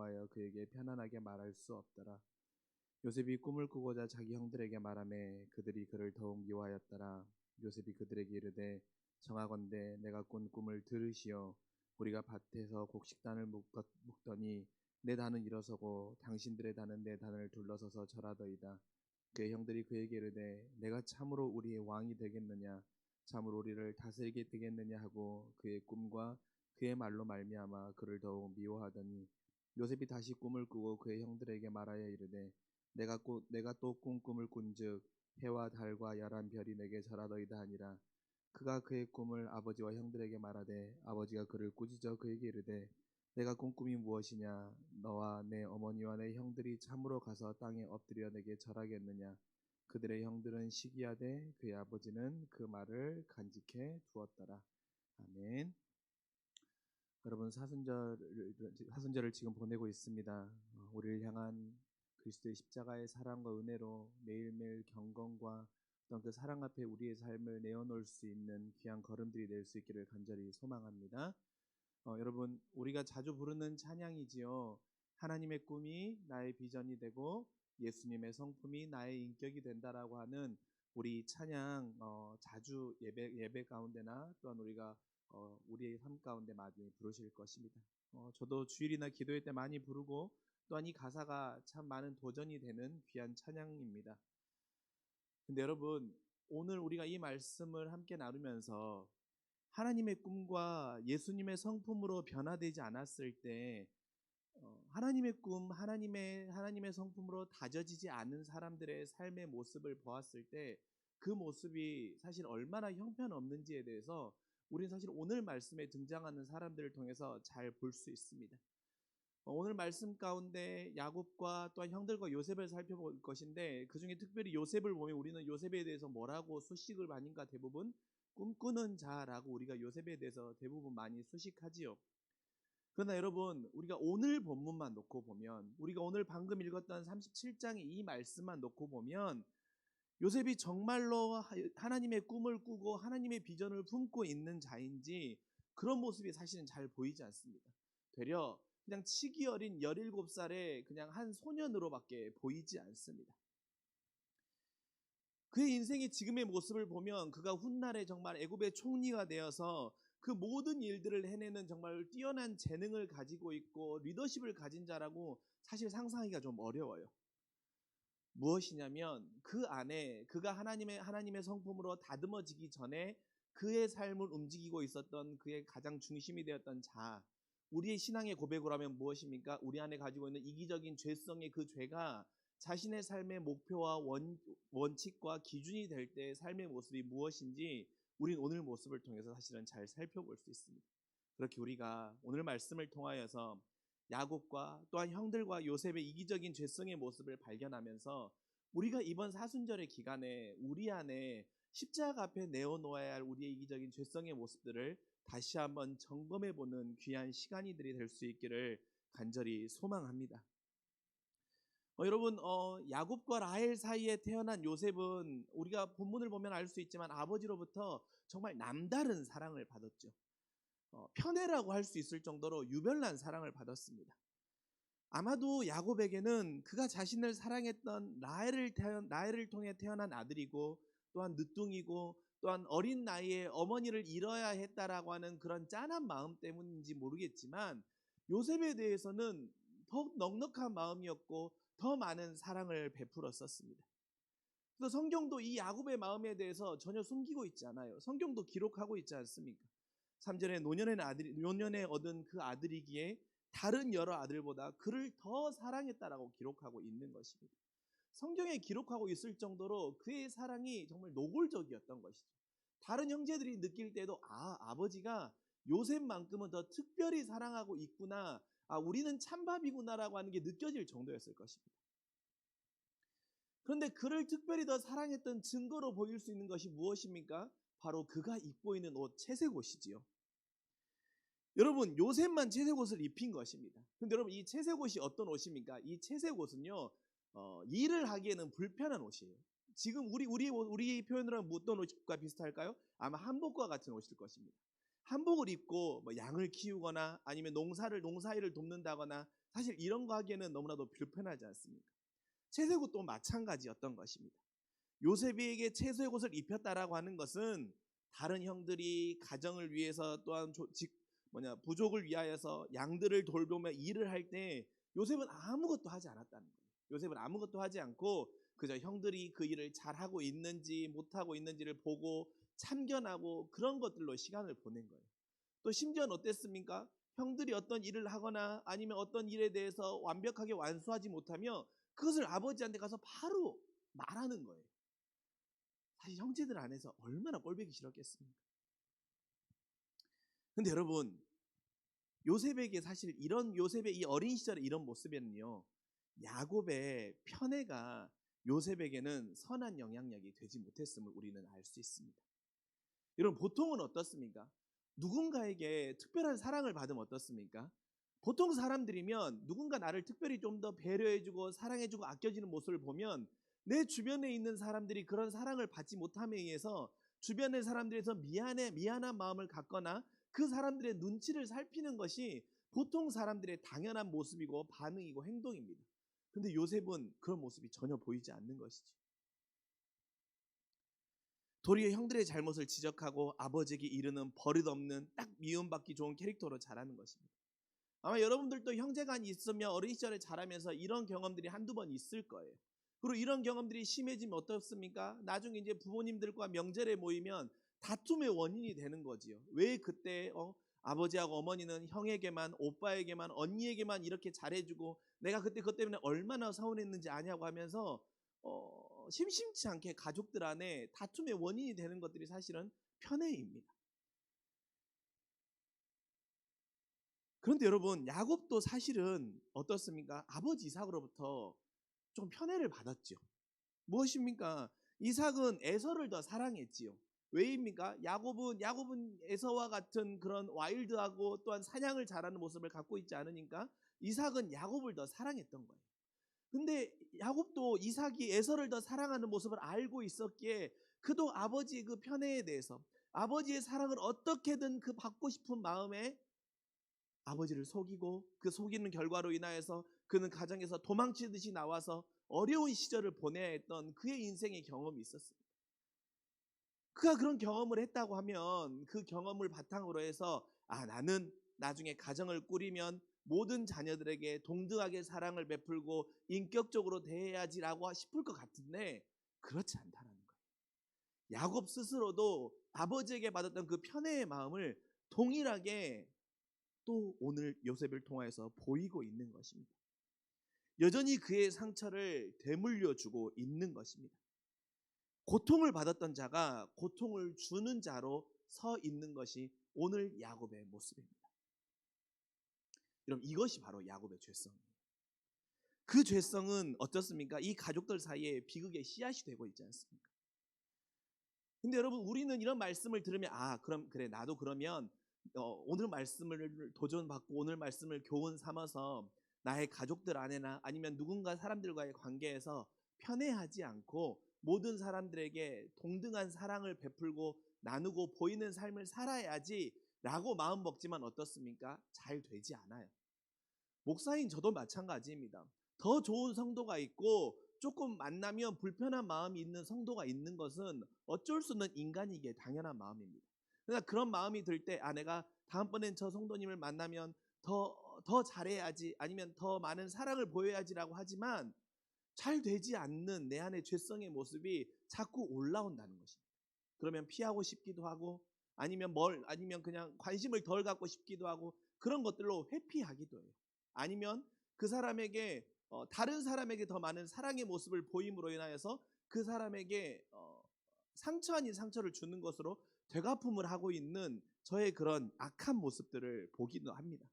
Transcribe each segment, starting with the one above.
대하여 그에게 편안하게 말할 수 없더라. 요셉이 꿈을 꾸고자 자기 형들에게 말하매 그들이 그를 더욱 미워하였더라. 요셉이 그들에게 이르되 정하건대 내가 꾼 꿈을 들으시오. 우리가 밭에서 곡식단을 묶더니 내 단은 일어서고 당신들의 단은 내 단을 둘러서서 절하더이다. 그의 형들이 그에게 이르되 내가 참으로 우리의 왕이 되겠느냐, 참으로 우리를 다스리게 되겠느냐 하고 그의 꿈과 그의 말로 말미암아 그를 더욱 미워하더니 요셉이 다시 꿈을 꾸고 그의 형들에게 말하여 이르되 내가 또 꿈을 꾼즉 해와 달과 열한 별이 내게 절하더이다 하니라. 그가 그의 꿈을 아버지와 형들에게 말하되 아버지가 그를 꾸짖어 그에게 이르되 내가 꾼 꿈이 무엇이냐? 너와 내 어머니와 내 형들이 참으로 가서 땅에 엎드려 내게 절하겠느냐? 그들의 형들은 시기하되 그의 아버지는 그 말을 간직해 두었더라. 아멘. 여러분, 사순절을 지금 보내고 있습니다. 우리를 향한 그리스도의 십자가의 사랑과 은혜로 매일매일 경건과 어떤 그 사랑 앞에 우리의 삶을 내어놓을 수 있는 귀한 걸음들이 될 수 있기를 간절히 소망합니다. 여러분, 우리가 자주 부르는 찬양이지요. 하나님의 꿈이 나의 비전이 되고 예수님의 성품이 나의 인격이 된다라고 하는 우리 찬양, 자주 예배 가운데나 또한 우리가 우리의 삶 가운데 많이 부르실 것입니다. 저도 주일이나 기도회 때 많이 부르고 또한 이 가사가 참 많은 도전이 되는 귀한 찬양입니다. 근데 여러분, 오늘 우리가 이 말씀을 함께 나누면서 하나님의 꿈과 예수님의 성품으로 변화되지 않았을 때 하나님의 꿈, 하나님의 성품으로 다져지지 않은 사람들의 삶의 모습을 보았을 때 그 모습이 사실 얼마나 형편없는지에 대해서 우리는 사실 오늘 말씀에 등장하는 사람들을 통해서 잘 볼 수 있습니다. 오늘 말씀 가운데 야곱과 또한 형들과 요셉을 살펴볼 것인데 그중에 특별히 요셉을 보면 우리는 요셉에 대해서 뭐라고 수식을 하는가 대부분 꿈꾸는 자라고 우리가 요셉에 대해서 대부분 많이 수식하지요. 그러나 여러분, 우리가 오늘 본문만 놓고 보면, 우리가 오늘 방금 읽었던 37장의 이 말씀만 놓고 보면 요셉이 정말로 하나님의 꿈을 꾸고 하나님의 비전을 품고 있는 자인지 그런 모습이 사실은 잘 보이지 않습니다. 되려 그냥 치기 어린 17살의 그냥 한 소년으로밖에 보이지 않습니다. 그의 인생의 지금의 모습을 보면 그가 훗날에 정말 애굽의 총리가 되어서 그 모든 일들을 해내는 정말 뛰어난 재능을 가지고 있고 리더십을 가진 자라고 사실 상상하기가 좀 어려워요. 무엇이냐면 그 안에 그가 하나님의 성품으로 다듬어지기 전에 그의 삶을 움직이고 있었던 그의 가장 중심이 되었던 자, 우리의 신앙의 고백으로 하면 무엇입니까? 우리 안에 가지고 있는 이기적인 죄성의 그 죄가 자신의 삶의 목표와 원칙과 기준이 될 때의 삶의 모습이 무엇인지 우린 오늘 모습을 통해서 사실은 잘 살펴볼 수 있습니다. 그렇게 우리가 오늘 말씀을 통하여서 야곱과 또한 형들과 요셉의 이기적인 죄성의 모습을 발견하면서 우리가 이번 사순절의 기간에 우리 안에 십자가 앞에 내어놓아야 할 우리의 이기적인 죄성의 모습들을 다시 한번 점검해보는 귀한 시간이들이 될 수 있기를 간절히 소망합니다. 여러분, 야곱과 라헬 사이에 태어난 요셉은 우리가 본문을 보면 알 수 있지만 아버지로부터 정말 남다른 사랑을 받았죠. 편애라고 할 수 있을 정도로 유별난 사랑을 받았습니다. 아마도 야곱에게는 그가 자신을 사랑했던 라헬을 통해 태어난 아들이고 또한 늦둥이고 또한 어린 나이에 어머니를 잃어야 했다라고 하는 그런 짠한 마음 때문인지 모르겠지만 요셉에 대해서는 더욱 넉넉한 마음이었고 더 많은 사랑을 베풀었었습니다. 그래서 성경도 이 야곱의 마음에 대해서 전혀 숨기고 있지 않아요. 성경도 기록하고 있지 않습니까? 3절에 노년에 얻은 그 아들이기에 다른 여러 아들보다 그를 더 사랑했다라고 기록하고 있는 것입니다. 성경에 기록하고 있을 정도로 그의 사랑이 정말 노골적이었던 것이죠. 다른 형제들이 느낄 때도 아버지가 요셉만큼은 더 특별히 사랑하고 있구나, 우리는 찬밥이구나라고 하는 게 느껴질 정도였을 것입니다. 그런데 그를 특별히 더 사랑했던 증거로 보일 수 있는 것이 무엇입니까? 바로 그가 입고 있는 옷, 채색 옷이지요. 여러분, 요셉만 채색 옷을 입힌 것입니다. 근데 여러분, 이 채색 옷이 어떤 옷입니까? 이 채색 옷은요, 일을 하기에는 불편한 옷이에요. 지금 우리 표현으로 하면 어떤 옷과 비슷할까요? 아마 한복과 같은 옷일 것입니다. 한복을 입고 뭐 양을 키우거나 아니면 농사일을 돕는다거나 사실 이런 거 하기에는 너무나도 불편하지 않습니까? 채색옷도 마찬가지였던 것입니다. 요셉에게 채색옷을 입혔다라고 하는 것은 다른 형들이 가정을 위해서 또한 부족을 위하여서 양들을 돌보며 일을 할 때 요셉은 아무것도 하지 않았다는 거예요. 요셉은 아무것도 하지 않고 그저 형들이 그 일을 잘하고 있는지 못하고 있는지를 보고 참견하고 그런 것들로 시간을 보낸 거예요. 또 심지어는 어땠습니까? 형들이 어떤 일을 하거나 아니면 어떤 일에 대해서 완벽하게 완수하지 못하며 그것을 아버지한테 가서 바로 말하는 거예요. 사실 형제들 안에서 얼마나 꼴보기 싫었겠습니까? 근데 여러분, 요셉에게 사실 이런 요셉의 이 어린 시절의 이런 모습에는요, 야곱의 편애가 요셉에게는 선한 영향력이 되지 못했음을 우리는 알 수 있습니다. 여러분, 보통은 어떻습니까? 누군가에게 특별한 사랑을 받으면 어떻습니까? 보통 사람들이면 누군가 나를 특별히 좀 더 배려해주고 사랑해주고 아껴지는 모습을 보면 내 주변에 있는 사람들이 그런 사랑을 받지 못함에 의해서 주변의 사람들에서 미안한 마음을 갖거나 그 사람들의 눈치를 살피는 것이 보통 사람들의 당연한 모습이고 반응이고 행동입니다. 근데 요셉은 그런 모습이 전혀 보이지 않는 것이죠. 도리어 형들의 잘못을 지적하고 아버지에게 이르는 버릇없는 딱 미움받기 좋은 캐릭터로 자라는 것입니다. 아마 여러분들도 형제간이 있으면 어린 시절에 자라면서 이런 경험들이 한두 번 있을 거예요. 그리고 이런 경험들이 심해지면 어떻습니까? 나중에 이제 부모님들과 명절에 모이면 다툼의 원인이 되는 거지요. 왜 그때 아버지하고 어머니는 형에게만, 오빠에게만, 언니에게만 이렇게 잘해주고 내가 그때 그것 때문에 얼마나 서운했는지 아냐고 하면서 심심치 않게 가족들 안에 다툼의 원인이 되는 것들이 사실은 편애입니다. 그런데 여러분, 야곱도 사실은 어떻습니까? 아버지 이삭으로부터 좀 편애를 받았죠. 무엇입니까? 이삭은 에서를 더 사랑했지요. 왜입니까? 야곱은 에서와 같은 그런 와일드하고 또한 사냥을 잘하는 모습을 갖고 있지 않으니까 이삭은 야곱을 더 사랑했던 거예요. 근데 야곱도 이삭이 에서를 더 사랑하는 모습을 알고 있었기에 그도 아버지의 그 편애에 대해서 아버지의 사랑을 어떻게든 그 받고 싶은 마음에 아버지를 속이고 그 속이는 결과로 인하여서 그는 가정에서 도망치듯이 나와서 어려운 시절을 보내야 했던 그의 인생의 경험이 있었습니다. 그가 그런 경험을 했다고 하면 그 경험을 바탕으로 해서 나는 나중에 가정을 꾸리면 모든 자녀들에게 동등하게 사랑을 베풀고 인격적으로 대해야지라고 싶을 것 같은데 그렇지 않다는 거예요. 야곱 스스로도 아버지에게 받았던 그 편애의 마음을 동일하게 또 오늘 요셉을 통해서 보이고 있는 것입니다. 여전히 그의 상처를 되물려 주고 있는 것입니다. 고통을 받았던 자가 고통을 주는 자로 서 있는 것이 오늘 야곱의 모습입니다. 여러분, 이것이 바로 야곱의 죄성입니다. 그 죄성은 어떻습니까? 이 가족들 사이에 비극의 씨앗이 되고 있지 않습니까? 근데 여러분, 우리는 이런 말씀을 들으면 그럼 그래, 나도 그러면 오늘 말씀을 도전받고 오늘 말씀을 교훈 삼아서 나의 가족들 안에나 아니면 누군가 사람들과의 관계에서 편애하지 않고 모든 사람들에게 동등한 사랑을 베풀고 나누고 보이는 삶을 살아야지 라고 마음 먹지만 어떻습니까? 잘 되지 않아요. 목사인 저도 마찬가지입니다. 더 좋은 성도가 있고 조금 만나면 불편한 마음이 있는 성도가 있는 것은 어쩔 수 없는 인간이기에 당연한 마음입니다. 그러나 그런 마음이 들 때 내가 다음번엔 저 성도님을 만나면 더 잘해야지 아니면 더 많은 사랑을 보여야지라고 하지만 잘 되지 않는 내 안의 죄성의 모습이 자꾸 올라온다는 것입니다. 그러면 피하고 싶기도 하고 아니면 그냥 관심을 덜 갖고 싶기도 하고 그런 것들로 회피하기도 해요. 아니면 그 사람에게 다른 사람에게 더 많은 사랑의 모습을 보임으로 인하여서 그 사람에게 상처 아닌 상처를 주는 것으로 되갚음을 하고 있는 저의 그런 악한 모습들을 보기도 합니다.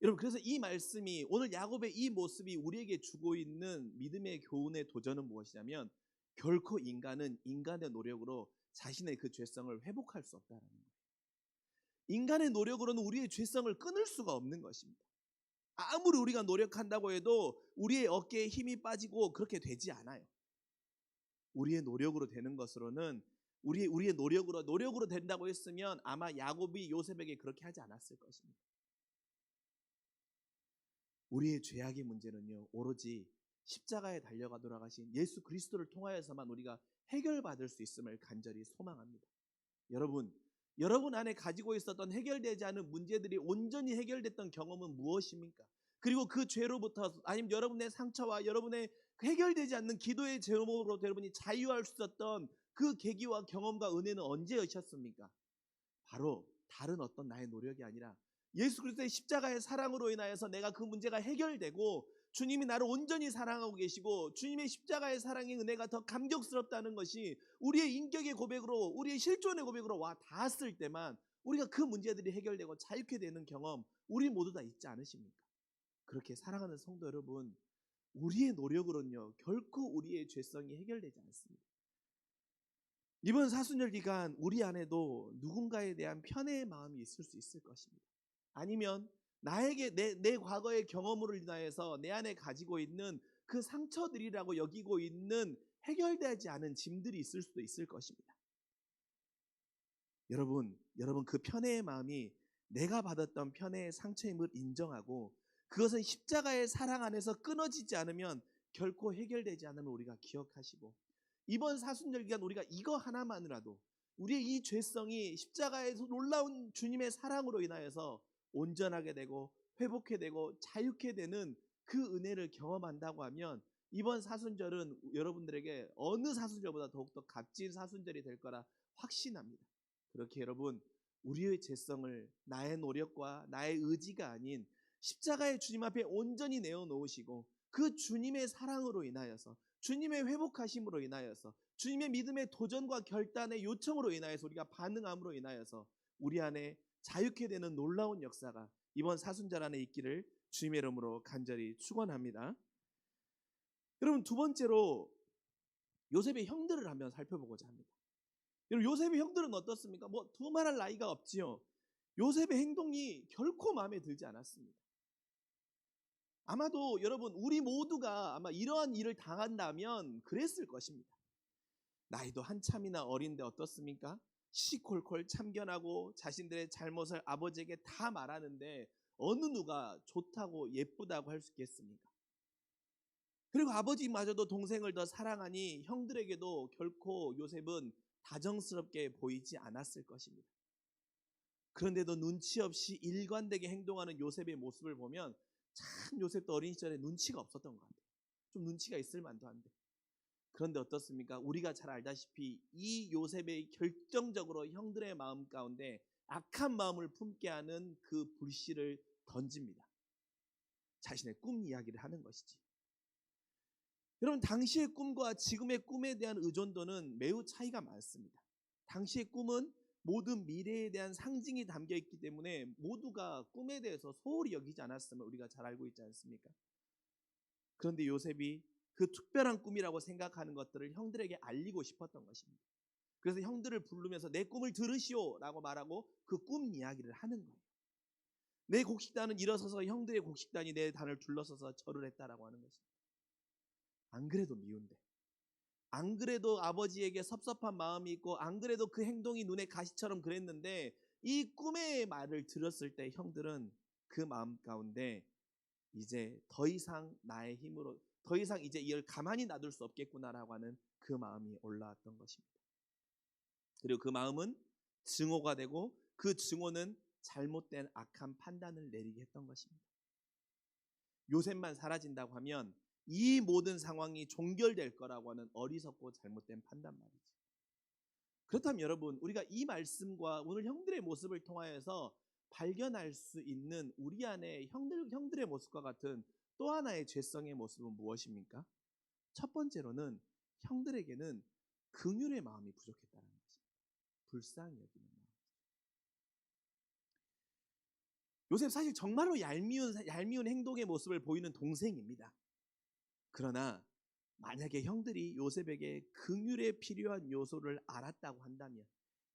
여러분, 그래서 이 말씀이 오늘 야곱의 이 모습이 우리에게 주고 있는 믿음의 교훈의 도전은 무엇이냐면 결코 인간은 인간의 노력으로 자신의 그 죄성을 회복할 수 없다는 거예요. 인간의 노력으로는 우리의 죄성을 끊을 수가 없는 것입니다. 아무리 우리가 노력한다고 해도 우리의 어깨에 힘이 빠지고 그렇게 되지 않아요. 우리의 노력으로 되는 것으로는 우리의 노력으로 된다고 했으면 아마 야곱이 요셉에게 그렇게 하지 않았을 것입니다. 우리의 죄악의 문제는요, 오로지 십자가에 달려가 돌아가신 예수 그리스도를 통하여서만 우리가 해결받을 수 있음을 간절히 소망합니다. 여러분 안에 가지고 있었던 해결되지 않은 문제들이 온전히 해결됐던 경험은 무엇입니까? 그리고 그 죄로부터, 아니면 여러분의 상처와 여러분의 해결되지 않는 기도의 제목으로 여러분이 자유할 수 있었던 그 계기와 경험과 은혜는 언제였습니까? 바로 다른 어떤 나의 노력이 아니라 예수 그리스도의 십자가의 사랑으로 인하여서 내가 그 문제가 해결되고, 주님이 나를 온전히 사랑하고 계시고 주님의 십자가의 사랑의 은혜가 더 감격스럽다는 것이 우리의 인격의 고백으로, 우리의 실존의 고백으로 와 닿았을 때만 우리가 그 문제들이 해결되고 자유케 되는 경험, 우리 모두 다 있지 않으십니까? 그렇게 사랑하는 성도 여러분, 우리의 노력으로는요 결코 우리의 죄성이 해결되지 않습니다. 이번 사순절 기간 우리 안에도 누군가에 대한 편애의 마음이 있을 수 있을 것입니다. 아니면 나에게 내 과거의 경험으로 인하여서 내 안에 가지고 있는 그 상처들이라고 여기고 있는 해결되지 않은 짐들이 있을 수도 있을 것입니다. 여러분 그 편애의 마음이 내가 받았던 편애의 상처임을 인정하고 그것은 십자가의 사랑 안에서 끊어지지 않으면 결코 해결되지 않음을 우리가 기억하시고, 이번 사순절 기간 우리가 이거 하나만이라도 우리의 이 죄성이 십자가에서 놀라운 주님의 사랑으로 인하여서 온전하게 되고 회복해 되고 자유케 되는 그 은혜를 경험한다고 하면 이번 사순절은 여러분들에게 어느 사순절보다 더욱더 값진 사순절이 될 거라 확신합니다. 그렇게 여러분, 우리의 죄성을 나의 노력과 나의 의지가 아닌 십자가의 주님 앞에 온전히 내어놓으시고 그 주님의 사랑으로 인하여서, 주님의 회복하심으로 인하여서, 주님의 믿음의 도전과 결단의 요청으로 인하여서 우리가 반응함으로 인하여서 우리 안에 자유케 되는 놀라운 역사가 이번 사순절 안에 있기를 주님의 이름으로 간절히 축원합니다. 여러분, 두 번째로 요셉의 형들을 한번 살펴보고자 합니다. 여러분, 요셉의 형들은 어떻습니까? 두말할 나이가 없지요. 요셉의 행동이 결코 마음에 들지 않았습니다. 아마도 여러분, 우리 모두가 아마 이러한 일을 당한다면 그랬을 것입니다. 나이도 한참이나 어린데 어떻습니까? 시콜콜 참견하고 자신들의 잘못을 아버지에게 다 말하는데 어느 누가 좋다고 예쁘다고 할 수 있겠습니까? 그리고 아버지마저도 동생을 더 사랑하니 형들에게도 결코 요셉은 다정스럽게 보이지 않았을 것입니다. 그런데도 눈치 없이 일관되게 행동하는 요셉의 모습을 보면 참 요셉도 어린 시절에 눈치가 없었던 것 같아요. 좀 눈치가 있을 만도 한데. 그런데 어떻습니까? 우리가 잘 알다시피 이 요셉의 결정적으로 형들의 마음 가운데 악한 마음을 품게 하는 그 불씨를 던집니다. 자신의 꿈 이야기를 하는 것이지. 여러분, 당시의 꿈과 지금의 꿈에 대한 의존도는 매우 차이가 많습니다. 당시의 꿈은 모든 미래에 대한 상징이 담겨 있기 때문에 모두가 꿈에 대해서 소홀히 여기지 않았음을 우리가 잘 알고 있지 않습니까? 그런데 요셉이 그 특별한 꿈이라고 생각하는 것들을 형들에게 알리고 싶었던 것입니다. 그래서 형들을 부르면서 내 꿈을 들으시오 라고 말하고 그 꿈 이야기를 하는 거예요. 내 곡식단은 일어서서 형들의 곡식단이 내 단을 둘러서서 절을 했다라고 하는 것입니다. 안 그래도 미운데, 안 그래도 아버지에게 섭섭한 마음이 있고, 안 그래도 그 행동이 눈에 가시처럼 그랬는데 이 꿈의 말을 들었을 때 형들은 그 마음 가운데 이제 더 이상 나의 힘으로 더 이상 이제 이걸 가만히 놔둘 수 없겠구나라고 하는 그 마음이 올라왔던 것입니다. 그리고 그 마음은 증오가 되고 그 증오는 잘못된 악한 판단을 내리게 했던 것입니다. 요셉만 사라진다고 하면 이 모든 상황이 종결될 거라고 하는 어리석고 잘못된 판단 말이죠. 그렇다면 여러분, 우리가 이 말씀과 오늘 형들의 모습을 통하여서 발견할 수 있는 우리 안에 형들의 모습과 같은 또 하나의 죄성의 모습은 무엇입니까? 첫 번째로는 형들에게는 긍휼의 마음이 부족했다는 것입니다. 불쌍히 여기는 마음. 요셉 사실 정말로 얄미운 행동의 모습을 보이는 동생입니다. 그러나 만약에 형들이 요셉에게 긍휼에 필요한 요소를 알았다고 한다면,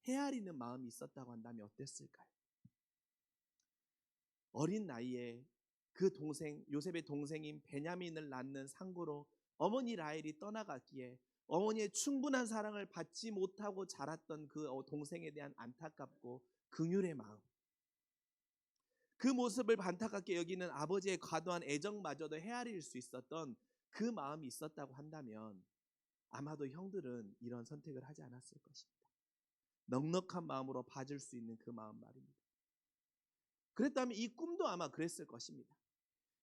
헤아리는 마음이 있었다고 한다면 어땠을까요? 어린 나이에 그 동생, 요셉의 동생인 베냐민을 낳는 상고로 어머니 라헬이 떠나갔기에 어머니의 충분한 사랑을 받지 못하고 자랐던 그 동생에 대한 안타깝고 긍휼의 마음, 그 모습을 안타깝게 여기는 아버지의 과도한 애정마저도 헤아릴 수 있었던 그 마음이 있었다고 한다면 아마도 형들은 이런 선택을 하지 않았을 것입니다. 넉넉한 마음으로 봐줄 수 있는 그 마음 말입니다. 그랬다면 이 꿈도 아마 그랬을 것입니다.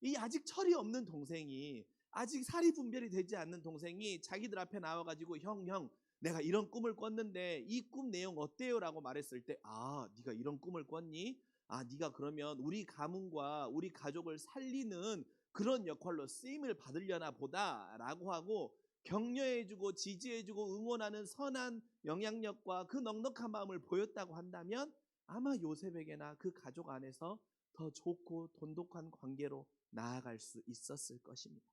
이 아직 철이 없는 동생이, 아직 사리 분별이 되지 않는 동생이 자기들 앞에 나와가지고 형 내가 이런 꿈을 꿨는데 이 꿈 내용 어때요? 라고 말했을 때, 아 네가 이런 꿈을 꿨니? 아 네가 그러면 우리 가문과 우리 가족을 살리는 그런 역할로 쓰임을 받으려나 보다 라고 하고 격려해주고 지지해주고 응원하는 선한 영향력과 그 넉넉한 마음을 보였다고 한다면 아마 요셉에게나 그 가족 안에서 더 좋고 돈독한 관계로 나아갈 수 있었을 것입니다.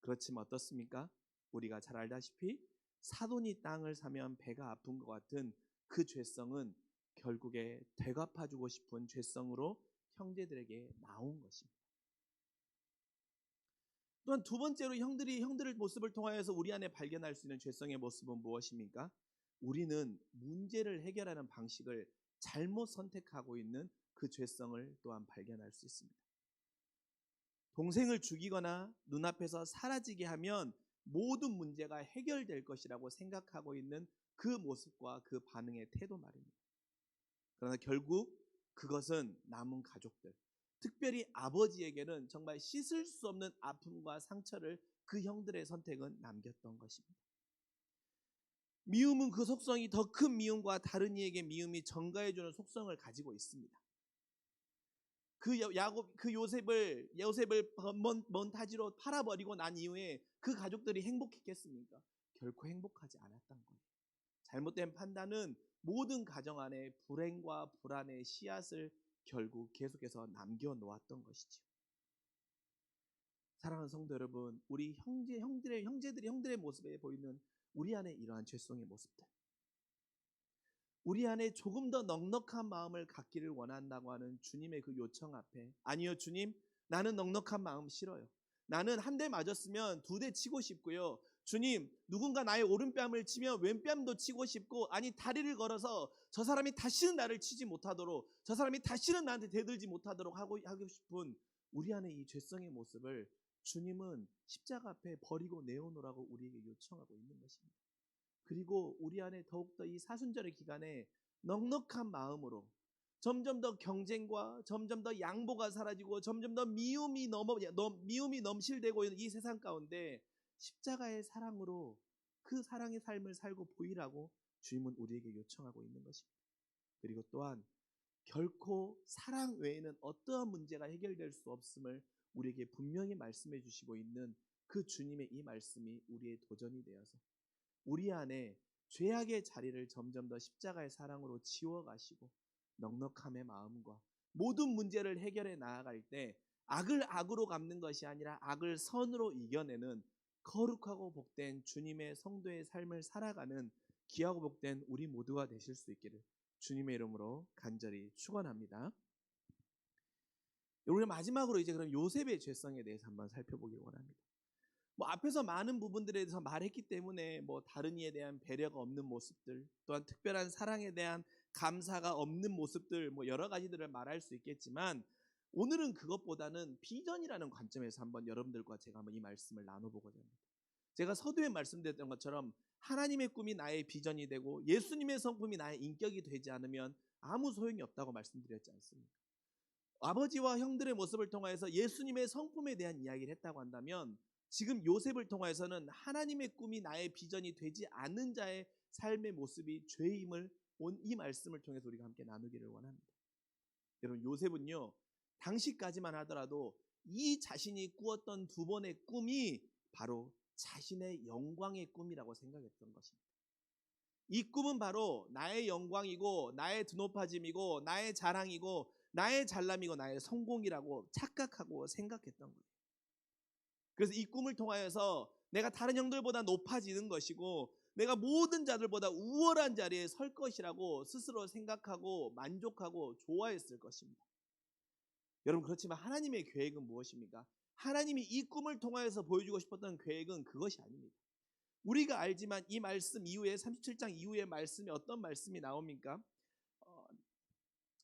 그렇지만 어떻습니까? 우리가 잘 알다시피 사돈이 땅을 사면 배가 아픈 것 같은 그 죄성은 결국에 되갚아주고 싶은 죄성으로 형제들에게 나온 것입니다. 또한 두 번째로 형들의 모습을 통하여서 우리 안에 발견할 수 있는 죄성의 모습은 무엇입니까? 우리는 문제를 해결하는 방식을 잘못 선택하고 있는 그 죄성을 또한 발견할 수 있습니다. 동생을 죽이거나 눈앞에서 사라지게 하면 모든 문제가 해결될 것이라고 생각하고 있는 그 모습과 그 반응의 태도 말입니다. 그러나 결국 그것은 남은 가족들, 특별히 아버지에게는 정말 씻을 수 없는 아픔과 상처를 그 형들의 선택은 남겼던 것입니다. 미움은 그 속성이 더 큰 미움과 다른 이에게 미움이 전가해주는 속성을 가지고 있습니다. 그 요셉을 먼 타지로 팔아버리고 난 이후에 그 가족들이 행복했겠습니까? 결코 행복하지 않았던 거예요. 잘못된 판단은 모든 가정 안에 불행과 불안의 씨앗을 결국 계속해서 남겨놓았던 것이죠. 사랑하는 성도 여러분, 우리 형제들의 모습에 보이는 우리 안에 이러한 죄성의 모습들, 우리 안에 조금 더 넉넉한 마음을 갖기를 원한다고 하는 주님의 그 요청 앞에, 아니요 주님, 나는 넉넉한 마음 싫어요. 나는 한 대 맞았으면 두 대 치고 싶고요. 주님, 누군가 나의 오른뺨을 치면 왼뺨도 치고 싶고, 아니 다리를 걸어서 저 사람이 다시는 나를 치지 못하도록, 저 사람이 다시는 나한테 대들지 못하도록 하고 싶은 우리 안에 이 죄성의 모습을 주님은 십자가 앞에 버리고 내어놓으라고 우리에게 요청하고 있는 것입니다. 그리고 우리 안에 더욱더 이 사순절의 기간에 넉넉한 마음으로 점점 더 경쟁과 점점 더 양보가 사라지고 점점 더 미움이 넘실대고 있는 이 세상 가운데 십자가의 사랑으로 그 사랑의 삶을 살고 보이라고 주님은 우리에게 요청하고 있는 것입니다. 그리고 또한 결코 사랑 외에는 어떠한 문제가 해결될 수 없음을 우리에게 분명히 말씀해 주시고 있는 그 주님의 이 말씀이 우리의 도전이 되어서 우리 안에 죄악의 자리를 점점 더 십자가의 사랑으로 지워가시고 넉넉함의 마음과 모든 문제를 해결해 나아갈 때 악을 악으로 갚는 것이 아니라 악을 선으로 이겨내는 거룩하고 복된 주님의 성도의 삶을 살아가는 귀하고 복된 우리 모두가 되실 수 있기를 주님의 이름으로 간절히 축원합니다. 우리 마지막으로 이제 그럼 요셉의 죄성에 대해서 한번 살펴보기를 원합니다. 앞에서 많은 부분들에 대해서 말했기 때문에 다른 이에 대한 배려가 없는 모습들, 또한 특별한 사랑에 대한 감사가 없는 모습들, 여러 가지들을 말할 수 있겠지만 오늘은 그것보다는 비전이라는 관점에서 한번 여러분들과 제가 한번 이 말씀을 나눠보고자 합니다. 제가 서두에 말씀드렸던 것처럼 하나님의 꿈이 나의 비전이 되고 예수님의 성품이 나의 인격이 되지 않으면 아무 소용이 없다고 말씀드렸지 않습니까? 아버지와 형들의 모습을 통해서 예수님의 성품에 대한 이야기를 했다고 한다면 지금 요셉을 통해서는 하나님의 꿈이 나의 비전이 되지 않는 자의 삶의 모습이 죄임을 이 말씀을 통해서 우리가 함께 나누기를 원합니다. 여러분, 요셉은요 당시까지만 하더라도 이 자신이 꾸었던 두 번의 꿈이 바로 자신의 영광의 꿈이라고 생각했던 것입니다. 이 꿈은 바로 나의 영광이고 나의 드높아짐이고 나의 자랑이고 나의 잘남이고 나의 성공이라고 착각하고 생각했던 거예요. 그래서 이 꿈을 통하여서 내가 다른 형들보다 높아지는 것이고 내가 모든 자들보다 우월한 자리에 설 것이라고 스스로 생각하고 만족하고 좋아했을 것입니다. 여러분, 그렇지만 하나님의 계획은 무엇입니까? 하나님이 이 꿈을 통하여서 보여주고 싶었던 계획은 그것이 아닙니다. 우리가 알지만 이 말씀 이후에 37장 이후의 말씀이 어떤 말씀이 나옵니까?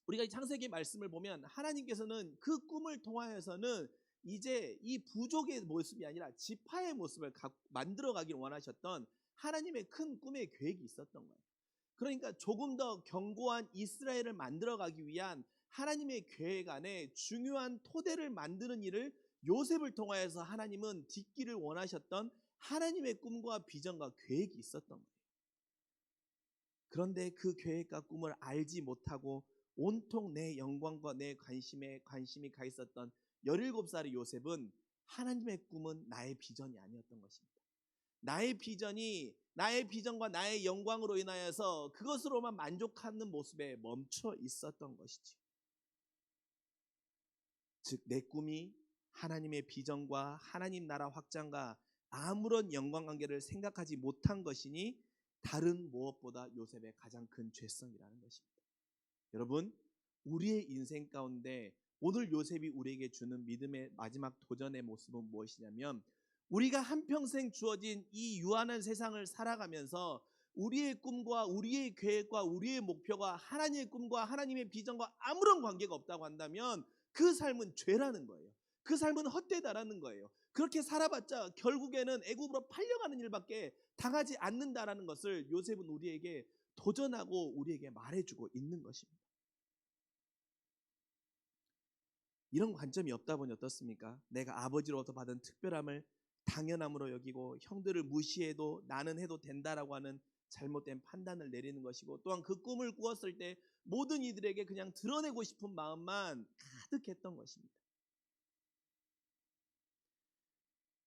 우리가 이 창세기 말씀을 보면 하나님께서는 그 꿈을 통하여서는 이제 이 부족의 모습이 아니라 지파의 모습을 만들어 가길 원하셨던 하나님의 큰 꿈의 계획이 있었던 거예요. 그러니까 조금 더 견고한 이스라엘을 만들어 가기 위한 하나님의 계획 안에 중요한 토대를 만드는 일을 요셉을 통하여서 하나님은 딛기를 원하셨던 하나님의 꿈과 비전과 계획이 있었던 거예요. 그런데 그 계획과 꿈을 알지 못하고 온통 내 영광과 내 관심이 가 있었던 17살의 요셉은 하나님의 꿈은 나의 비전이 아니었던 것입니다. 나의 비전과 나의 영광으로 인하여서 그것으로만 만족하는 모습에 멈춰 있었던 것이지요. 즉 내 꿈이 하나님의 비전과 하나님 나라 확장과 아무런 연관관계를 생각하지 못한 것이니 다른 무엇보다 요셉의 가장 큰 죄성이라는 것입니다. 여러분, 우리의 인생 가운데 오늘 요셉이 우리에게 주는 믿음의 마지막 도전의 모습은 무엇이냐면, 우리가 한평생 주어진 이 유한한 세상을 살아가면서 우리의 꿈과 우리의 계획과 우리의 목표가 하나님의 꿈과 하나님의 비전과 아무런 관계가 없다고 한다면 그 삶은 죄라는 거예요. 그 삶은 헛되다라는 거예요. 그렇게 살아봤자 결국에는 애굽으로 팔려가는 일밖에 당하지 않는다라는 것을 요셉은 우리에게 도전하고 우리에게 말해주고 있는 것입니다. 이런 관점이 없다 보니 어떻습니까? 내가 아버지로부터 받은 특별함을 당연함으로 여기고 형들을 무시해도 나는 해도 된다라고 하는 잘못된 판단을 내리는 것이고, 또한 그 꿈을 꾸었을 때 모든 이들에게 그냥 드러내고 싶은 마음만 가득했던 것입니다.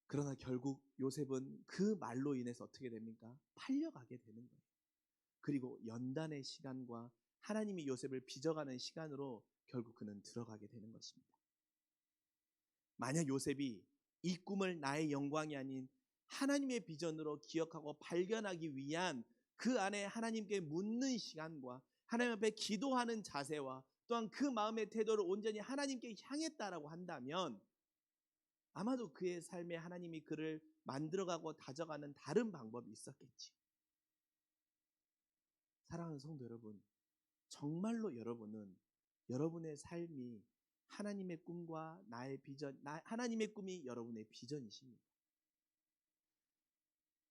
그러나 결국 요셉은 그 말로 인해서 어떻게 됩니까? 팔려가게 되는 거예요. 그리고 연단의 시간과 하나님이 요셉을 빚어가는 시간으로 결국 그는 들어가게 되는 것입니다. 만약 요셉이 이 꿈을 나의 영광이 아닌 하나님의 비전으로 기억하고 발견하기 위한 그 안에 하나님께 묻는 시간과 하나님 앞에 기도하는 자세와 또한 그 마음의 태도를 온전히 하나님께 향했다라고 한다면 아마도 그의 삶에 하나님이 그를 만들어가고 다져가는 다른 방법이 있었겠지. 사랑하는 성도 여러분, 정말로 여러분은 여러분의 삶이 하나님의 꿈과 나의 비전, 하나님의 꿈이 여러분의 비전이십니다.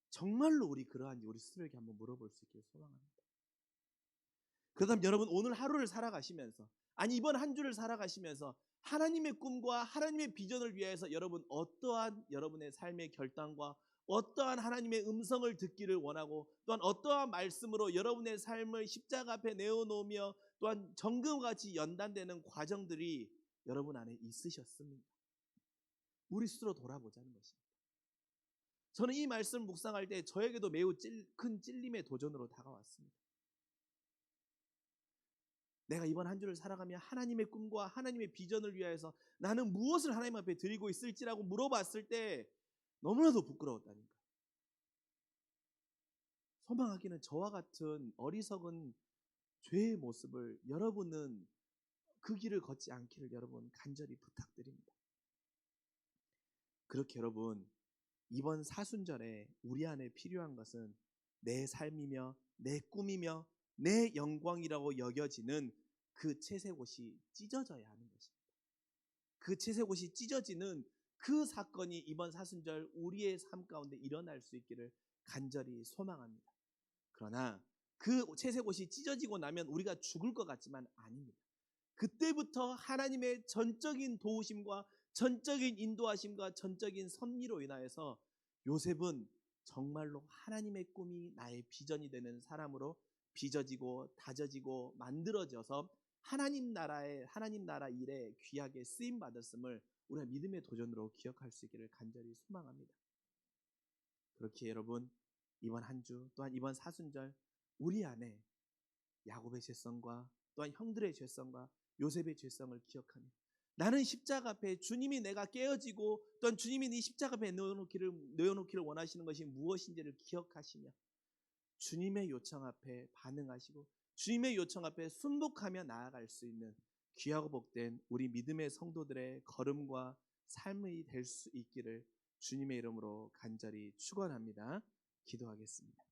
정말로 우리 그러한지 우리 스스로에게 한번 물어볼 수 있기를 소망합니다. 그렇다면 여러분 오늘 하루를 살아가시면서, 아니 이번 한 주를 살아가시면서 하나님의 꿈과 하나님의 비전을 위해서 여러분 어떠한 여러분의 삶의 결단과 어떠한 하나님의 음성을 듣기를 원하고 또한 어떠한 말씀으로 여러분의 삶을 십자가 앞에 내어놓으며 또한 정금과 같이 연단되는 과정들이 여러분 안에 있으셨습니까? 우리 스스로 돌아보자는 것입니다. 저는 이 말씀을 묵상할 때 저에게도 매우 큰 찔림의 도전으로 다가왔습니다. 내가 이번 한 주를 살아가며 하나님의 꿈과 하나님의 비전을 위하여서 나는 무엇을 하나님 앞에 드리고 있을지라고 물어봤을 때 너무나도 부끄러웠다니까. 소망하기는 저와 같은 어리석은 죄의 모습을 여러분은 그 길을 걷지 않기를 여러분 간절히 부탁드립니다. 그렇게 여러분 이번 사순절에 우리 안에 필요한 것은 내 삶이며 내 꿈이며 내 영광이라고 여겨지는 그 채색옷이 찢어져야 하는 것입니다. 그 채색옷이 찢어지는 그 사건이 이번 사순절 우리의 삶 가운데 일어날 수 있기를 간절히 소망합니다. 그러나 그 채색옷이 찢어지고 나면 우리가 죽을 것 같지만 아닙니다. 그때부터 하나님의 전적인 도우심과 전적인 인도하심과 전적인 섭리로 인하여서 요셉은 정말로 하나님의 꿈이 나의 비전이 되는 사람으로 빚어지고 다져지고 만들어져서 하나님 나라 일에 귀하게 쓰임 받았음을 우리가 믿음의 도전으로 기억할 수 있기를 간절히 소망합니다. 그렇게 여러분 이번 한 주 또한 이번 사순절 우리 안에 야곱의 죄성과 또한 형들의 죄성과 요셉의 죄성을 기억하며 나는 십자가 앞에 주님이 내가 깨어지고 또한 주님이 네 십자가 앞에 내어놓기를 원하시는 것이 무엇인지를 기억하시며 주님의 요청 앞에 반응하시고 주님의 요청 앞에 순복하며 나아갈 수 있는 귀하고 복된 우리 믿음의 성도들의 걸음과 삶이 될 수 있기를 주님의 이름으로 간절히 축원합니다. 기도하겠습니다.